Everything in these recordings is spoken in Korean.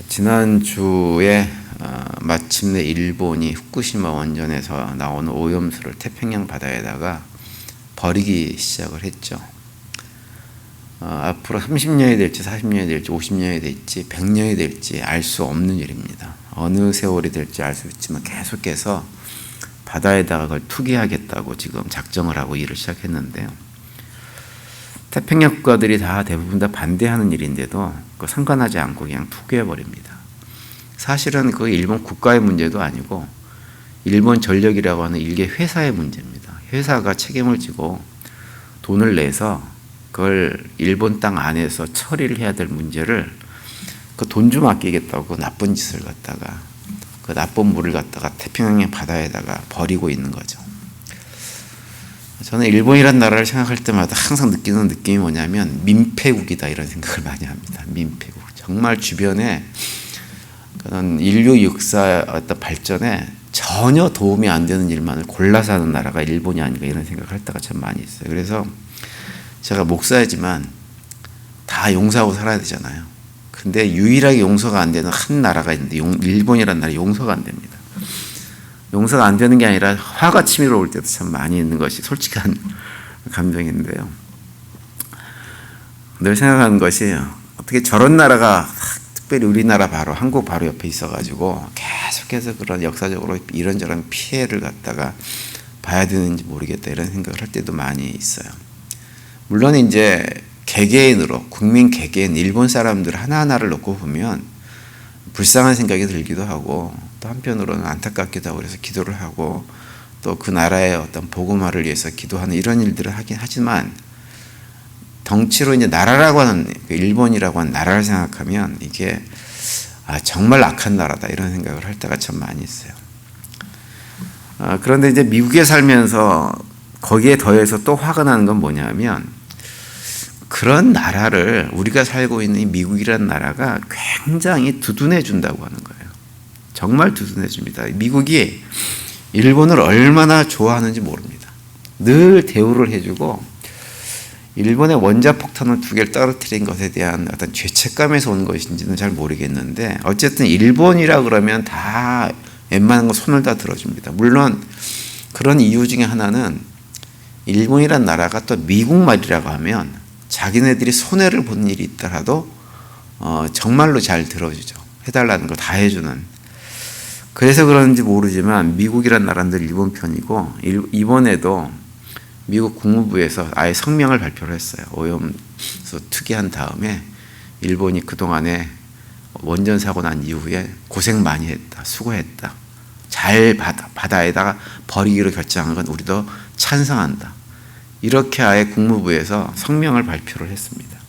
지난주에 마침내 일본이 후쿠시마 원전에서 나오는 오염수를 태평양 바다에다가 버리기 시작을 했죠. 앞으로 30년이 될지 40년이 될지 50년이 될지 100년이 될지 알 수 없는 일입니다. 어느 세월이 될지 알 수 있지만 계속해서 바다에다가 그걸 투기하겠다고 지금 작정을 하고 일을 시작했는데요. 태평양 국가들이 다 대부분 다 반대하는 일인데도 그거 상관하지 않고 그냥 투기해버립니다. 사실은 그 일본 국가의 문제도 아니고 일본 전력이라고 하는 일개 회사의 문제입니다. 회사가 책임을 지고 돈을 내서 그걸 일본 땅 안에서 처리를 해야 될 문제를 그 돈 좀 아끼겠다고 나쁜 짓을 갖다가 그 나쁜 물을 갖다가 태평양 바다에다가 버리고 있는 거죠. 저는 일본이란 나라를 생각할 때마다 항상 느끼는 느낌이 뭐냐면 민폐국이다 이런 생각을 많이 합니다. 민폐국. 정말 주변에 그런 인류 역사 어떤 발전에 전혀 도움이 안 되는 일만을 골라서 하는 나라가 일본이 아닌가 이런 생각을 할 때가 참 많이 있어요. 그래서 제가 목사이지만 다 용서하고 살아야 되잖아요. 근데 유일하게 용서가 안 되는 한 나라가 있는데 일본이라는 나라 용서가 안 됩니다. 용서가 안 되는 게 아니라 화가 치밀어 올 때도 참 많이 있는 것이 솔직한 감정인데요. 늘 생각하는 것이 어떻게 저런 나라가 특별히 우리나라 바로 한국 바로 옆에 있어가지고 계속해서 그런 역사적으로 이런저런 피해를 갖다가 봐야 되는지 모르겠다 이런 생각을 할 때도 많이 있어요. 물론 이제 개개인으로 국민 개개인 일본 사람들 하나하나를 놓고 보면 불쌍한 생각이 들기도 하고 또 한편으로는 안타깝기도 하고 그래서 기도를 하고 또 그 나라의 어떤 복음화를 위해서 기도하는 이런 일들을 하긴 하지만 덩치로 이제 나라라고 하는 일본이라고 하는 나라를 생각하면 이게 정말 악한 나라다 이런 생각을 할 때가 참 많이 있어요. 그런데 이제 미국에 살면서 거기에 더해서 또 화가 나는 건 뭐냐면 그런 나라를 우리가 살고 있는 이 미국이라는 나라가 굉장히 두둔해 준다고 하는 거예요. 정말 두둔해 줍니다. 미국이 일본을 얼마나 좋아하는지 모릅니다. 늘 대우를 해주고 일본의 원자폭탄을 2개를 떨어뜨린 것에 대한 어떤 죄책감에서 온 것인지는 잘 모르겠는데 어쨌든 일본이라 그러면 다 웬만한 거 손을 다 들어줍니다. 물론 그런 이유 중에 하나는 일본이란 나라가 또 미국 말이라고 하면 자기네들이 손해를 보는 일이 있더라도 정말로 잘 들어주죠. 해달라는 거 다 해주는. 그래서 그런지 모르지만 미국이란 나라는 늘 일본 편이고 이번에도 미국 국무부에서 아예 성명을 발표를 했어요. 오염수 투기한 다음에 일본이 그동안에 원전 사고 난 이후에 고생 많이 했다. 수고했다. 잘 바다에다가 버리기로 결정한 건 우리도 찬성한다. 이렇게 아예 국무부에서 성명을 발표를 했습니다.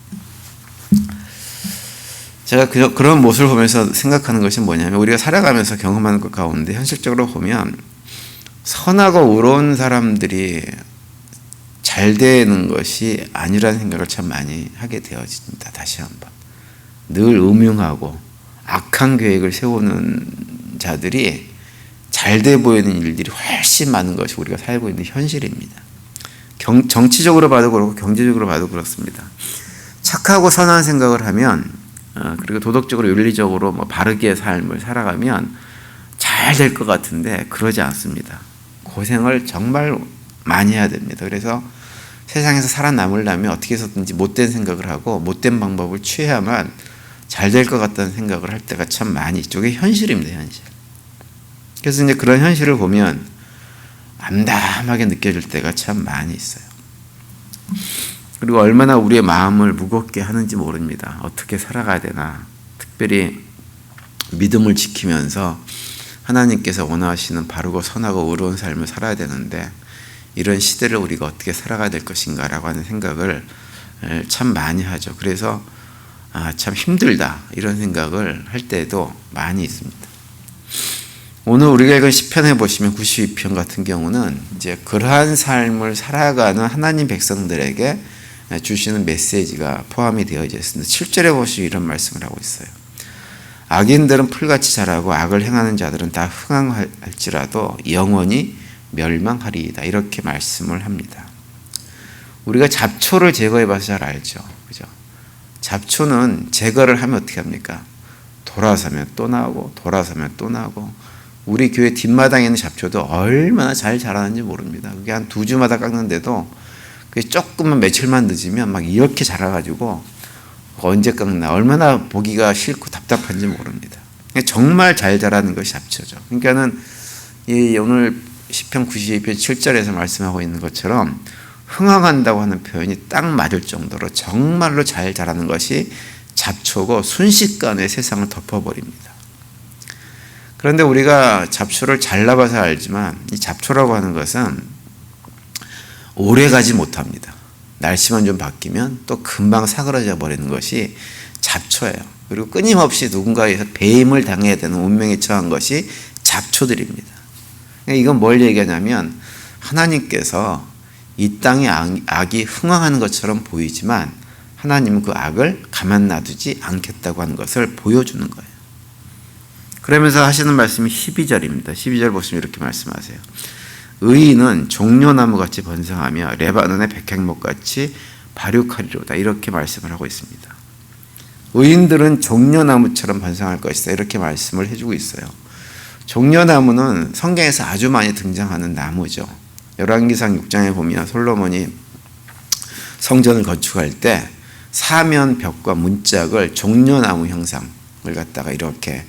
제가 그런 모습을 보면서 생각하는 것이 뭐냐면 우리가 살아가면서 경험하는 것 가운데 현실적으로 보면 선하고 의로운 사람들이 잘 되는 것이 아니라는 생각을 참 많이 하게 되어집니다. 다시 한번. 늘 음흉하고 악한 계획을 세우는 자들이 잘 돼 보이는 일들이 훨씬 많은 것이 우리가 살고 있는 현실입니다. 정치적으로 봐도 그렇고 경제적으로 봐도 그렇습니다. 착하고 선한 생각을 하면 그리고 도덕적으로 윤리적으로 바르게 삶을 살아가면 잘 될 것 같은데 그러지 않습니다. 고생을 정말 많이 해야 됩니다. 그래서 세상에서 살아남으려면 어떻게 해서든지 못된 생각을 하고 못된 방법을 취해야만 잘 될 것 같다는 생각을 할 때가 참 많이 있죠. 그게 현실입니다. 현실. 그래서 이제 그런 현실을 보면 암담하게 느껴질 때가 참 많이 있어요. 그리고 얼마나 우리의 마음을 무겁게 하는지 모릅니다. 어떻게 살아가야 되나. 특별히 믿음을 지키면서 하나님께서 원하시는 바르고 선하고 의로운 삶을 살아야 되는데 이런 시대를 우리가 어떻게 살아가야 될 것인가라고 하는 생각을 참 많이 하죠. 그래서 참 힘들다 이런 생각을 할 때도 많이 있습니다. 오늘 우리가 읽은 시편에 보시면 92편 같은 경우는 이제 그러한 삶을 살아가는 하나님 백성들에게 주시는 메시지가 포함이 되어져 있습니다. 7절에 보시면 이런 말씀을 하고 있어요. 악인들은 풀같이 자라고 악을 행하는 자들은 다 흥황할지라도 영원히 멸망하리이다. 이렇게 말씀을 합니다. 우리가 잡초를 제거해 봐서 잘 알죠. 그죠? 잡초는 제거를 하면 어떻게 합니까? 돌아서면 또 나오고 돌아서면 또 나오고 우리 교회 뒷마당에 있는 잡초도 얼마나 잘 자라는지 모릅니다. 그게 한 2주마다 깎는데도 그게 조금만 며칠만 늦으면 막 이렇게 자라가지고 언제 깎나 얼마나 보기가 싫고 답답한지 모릅니다. 정말 잘 자라는 것이 잡초죠. 그러니까는 이 오늘 시편 92편 7절에서 말씀하고 있는 것처럼 흥황한다고 하는 표현이 딱 맞을 정도로 정말로 잘 자라는 것이 잡초고 순식간에 세상을 덮어버립니다. 그런데 우리가 잡초를 잘라봐서 알지만 이 잡초라고 하는 것은 오래 가지 못합니다. 날씨만 좀 바뀌면 또 금방 사그러져 버리는 것이 잡초예요. 그리고 끊임없이 누군가에서 배임을 당해야 되는 운명에 처한 것이 잡초들입니다. 이건 뭘 얘기하냐면 하나님께서 이 땅에 악이 흥황하는 것처럼 보이지만 하나님은 그 악을 가만 놔두지 않겠다고 하는 것을 보여주는 거예요. 그러면서 하시는 말씀이 12절입니다. 12절 보시면 이렇게 말씀하세요. 의인은 종려나무같이 번성하며 레바논의 백향목같이 발육하리로다. 이렇게 말씀을 하고 있습니다. 의인들은 종려나무처럼 번성할 것이다. 이렇게 말씀을 해주고 있어요. 종려나무는 성경에서 아주 많이 등장하는 나무죠. 열왕기상 6장에 보면 솔로몬이 성전을 건축할 때 사면 벽과 문짝을 종려나무 형상을 갖다가 이렇게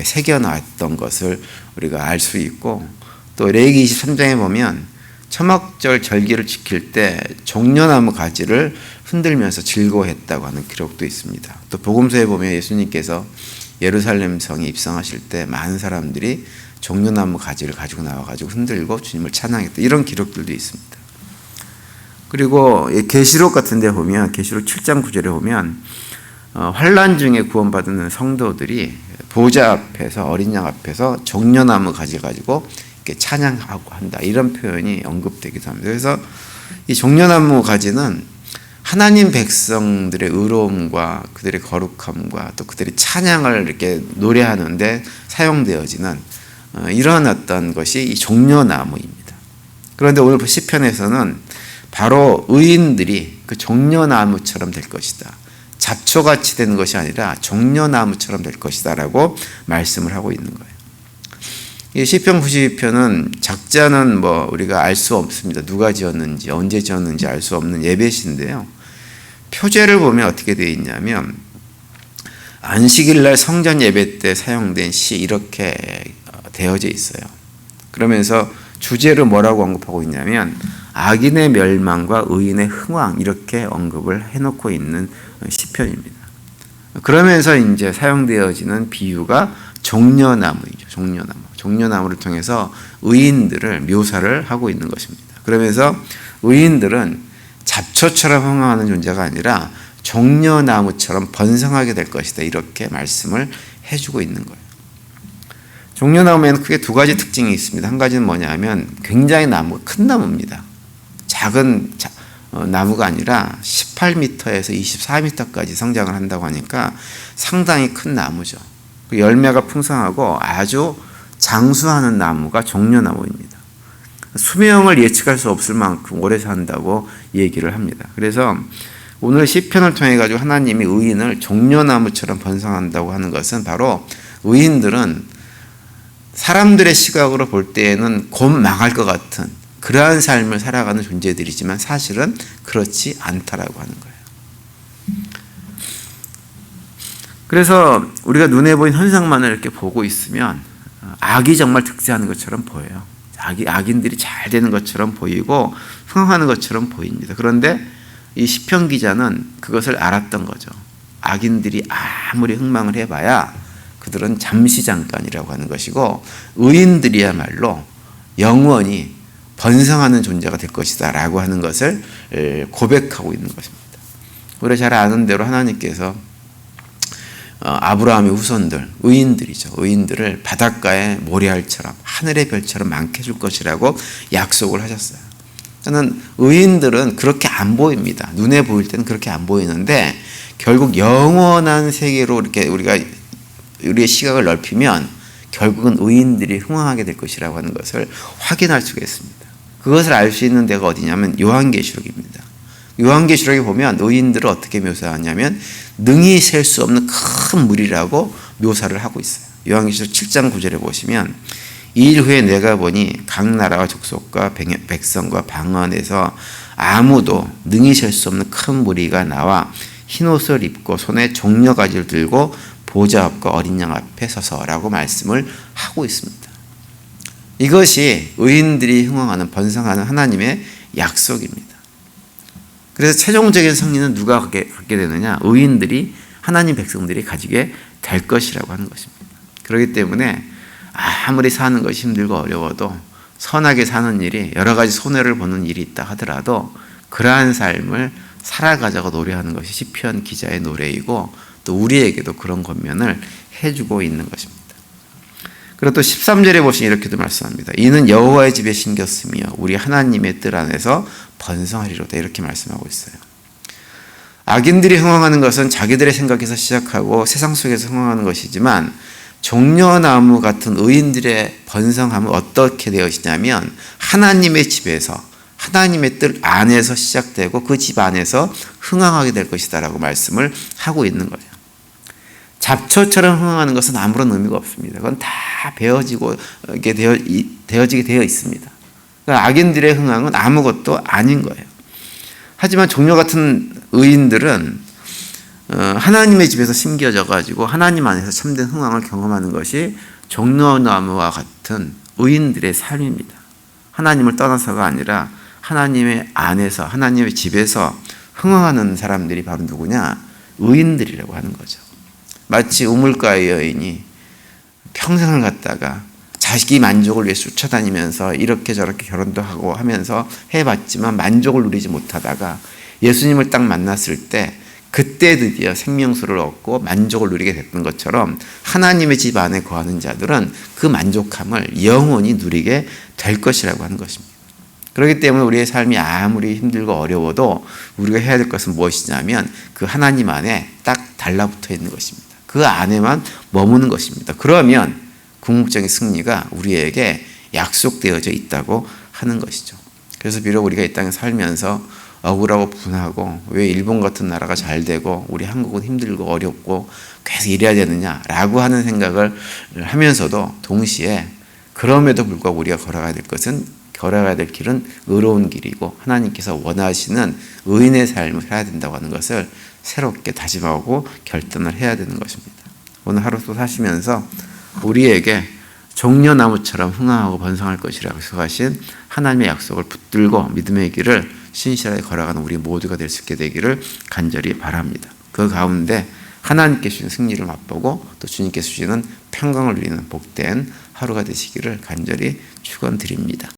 새겨놨던 것을 우리가 알 수 있고, 또 레위기 23장에 보면 초막절 절기를 지킬 때 종려나무 가지를 흔들면서 즐거워했다고 하는 기록도 있습니다. 또 복음서에 보면 예수님께서 예루살렘 성에 입성하실 때 많은 사람들이 종려나무 가지를 가지고 나와가지고 흔들고 주님을 찬양했다. 이런 기록들도 있습니다. 그리고 계시록 같은 데 보면 계시록 7장 9절에 보면 환난 중에 구원받은 성도들이 보좌 앞에서 어린 양 앞에서 종려나무 가지 가지고 이렇게 찬양하고 한다. 이런 표현이 언급되기도 합니다. 그래서 이 종려나무 가지는 하나님 백성들의 의로움과 그들의 거룩함과 또 그들의 찬양을 이렇게 노래하는데 사용되어지는 이런 어떤 것이 이 종려나무입니다. 그런데 오늘 시편에서는 바로 의인들이 그 종려나무처럼 될 것이다. 잡초같이 되는 것이 아니라 종려나무처럼 될 것이다 라고 말씀을 하고 있는 거예요. 이 시편 92편은 작자는 뭐 우리가 알 수 없습니다. 누가 지었는지 언제 지었는지 알 수 없는 예배시인데요. 표제를 보면 어떻게 되어 있냐면 안식일날 성전 예배 때 사용된 시 이렇게 되어져 있어요. 그러면서 주제를 뭐라고 언급하고 있냐면 악인의 멸망과 의인의 흥왕 이렇게 언급을 해놓고 있는 시편입니다. 그러면서 이제 사용되어지는 비유가 종려나무이죠. 종려나무를 통해서 의인들을 묘사를 하고 있는 것입니다. 그러면서 의인들은 잡초처럼 흥황하는 존재가 아니라 종려나무처럼 번성하게 될 것이다. 이렇게 말씀을 해주고 있는 거예요. 종려나무에는 크게 두 가지 특징이 있습니다. 한 가지는 뭐냐면 굉장히 큰 나무입니다. 작은 나무가 아니라 18m에서 24m까지 성장을 한다고 하니까 상당히 큰 나무죠. 열매가 풍성하고 아주 장수하는 나무가 종려나무입니다. 수명을 예측할 수 없을 만큼 오래 산다고 얘기를 합니다. 그래서 오늘 시편을 통해 가지고 하나님이 의인을 종려나무처럼 번성한다고 하는 것은 바로 의인들은 사람들의 시각으로 볼 때에는 곧 망할 것 같은 그러한 삶을 살아가는 존재들이지만 사실은 그렇지 않다라고 하는 거예요. 그래서 우리가 눈에 보이는 현상만을 이렇게 보고 있으면 악이 정말 득세하는 것처럼 보여요. 악인들이 잘 되는 것처럼 보이고 흥황하는 것처럼 보입니다. 그런데 이 시편 기자는 그것을 알았던 거죠. 악인들이 아무리 흥망을 해봐야 그들은 잠시 잠깐이라고 하는 것이고 의인들이야말로 영원히 번성하는 존재가 될 것이다 라고 하는 것을 고백하고 있는 것입니다. 우리가 잘 아는 대로 하나님께서 아브라함의 후손들, 의인들이죠. 의인들을 바닷가의 모래알처럼 하늘의 별처럼 많게 해줄 것이라고 약속을 하셨어요. 저는 의인들은 그렇게 안 보입니다. 눈에 보일 때는 그렇게 안 보이는데 결국 영원한 세계로 이렇게 우리가 우리의 시각을 넓히면 결국은 의인들이 흥황하게 될 것이라고 하는 것을 확인할 수가 있습니다. 그것을 알 수 있는 데가 어디냐면 요한계시록입니다. 요한계시록에 보면 의인들을 어떻게 묘사하냐면 능히 셀 수 없는 큰 물이라고 묘사를 하고 있어요. 요한계시록 7장 9절에 보시면 이 일 후에 내가 보니 각 나라와 족속과 백성과 방언에서 아무도 능히 셀 수 없는 큰 무리가 나와 흰옷을 입고 손에 종려가지를 들고 보좌 앞과 어린 양 앞에 서서라고 말씀을 하고 있습니다. 이것이 의인들이 흥황하는 번성하는 하나님의 약속입니다. 그래서 최종적인 승리는 누가 갖게 되느냐? 의인들이, 하나님 백성들이 가지게 될 것이라고 하는 것입니다. 그렇기 때문에 아무리 사는 것이 힘들고 어려워도 선하게 사는 일이, 여러 가지 손해를 보는 일이 있다 하더라도 그러한 삶을 살아가자고 노래하는 것이 시편 기자의 노래이고 또 우리에게도 그런 권면을 해주고 있는 것입니다. 그리고 또 13절에 보시면 이렇게도 말씀합니다. 이는 여호와의 집에 심겼으며 우리 하나님의 뜰 안에서 번성하리로다, 이렇게 말씀하고 있어요. 악인들이 흥황하는 것은 자기들의 생각에서 시작하고 세상 속에서 흥황하는 것이지만 종려나무 같은 의인들의 번성함은 어떻게 되어지냐면 하나님의 집에서, 하나님의 뜰 안에서 시작되고 그 집 안에서 흥황하게 될 것이다라고 말씀을 하고 있는 거예요. 잡초처럼 흥황하는 것은 아무런 의미가 없습니다. 그건 다 되어지게 되어 있습니다. 그러니까 악인들의 흥황은 아무것도 아닌 거예요. 하지만 종려 같은 의인들은 하나님의 집에서 심겨져 가지고 하나님 안에서 참된 흥황을 경험하는 것이 종려나무와 같은 의인들의 삶입니다. 하나님을 떠나서가 아니라 하나님의 안에서, 하나님의 집에서 흥황하는 사람들이 바로 누구냐? 의인들이라고 하는 거죠. 마치 우물가의 여인이 평생을 갖다가 자식이 만족을 위해 쫓아다니면서 이렇게 저렇게 결혼도 하고 하면서 해봤지만 만족을 누리지 못하다가 예수님을 딱 만났을 때 그때 드디어 생명수를 얻고 만족을 누리게 됐던 것처럼 하나님의 집 안에 거하는 자들은 그 만족함을 영원히 누리게 될 것이라고 하는 것입니다. 그렇기 때문에 우리의 삶이 아무리 힘들고 어려워도 우리가 해야 될 것은 무엇이냐면 그 하나님 안에 딱 달라붙어 있는 것입니다. 그 안에만 머무는 것입니다. 그러면 궁극적인 승리가 우리에게 약속되어져 있다고 하는 것이죠. 그래서 비록 우리가 이 땅에 살면서 억울하고 분하고 왜 일본 같은 나라가 잘 되고 우리 한국은 힘들고 어렵고 계속 이래야 되느냐라고 하는 생각을 하면서도 동시에 그럼에도 불구하고 우리가 걸어가야 될 길은 의로운 길이고 하나님께서 원하시는 의인의 삶을 해야 된다고 하는 것을 새롭게 다짐하고 결단을 해야 되는 것입니다. 오늘 하루 또 사시면서 우리에게 종려나무처럼 흥황하고 번성할 것이라고 약속하신 하나님의 약속을 붙들고 믿음의 길을 신실하게 걸어가는 우리 모두가 될 수 있게 되기를 간절히 바랍니다. 그 가운데 하나님께 주신 승리를 맛보고 또 주님께 주시는 평강을 누리는 복된 하루가 되시기를 간절히 축원드립니다.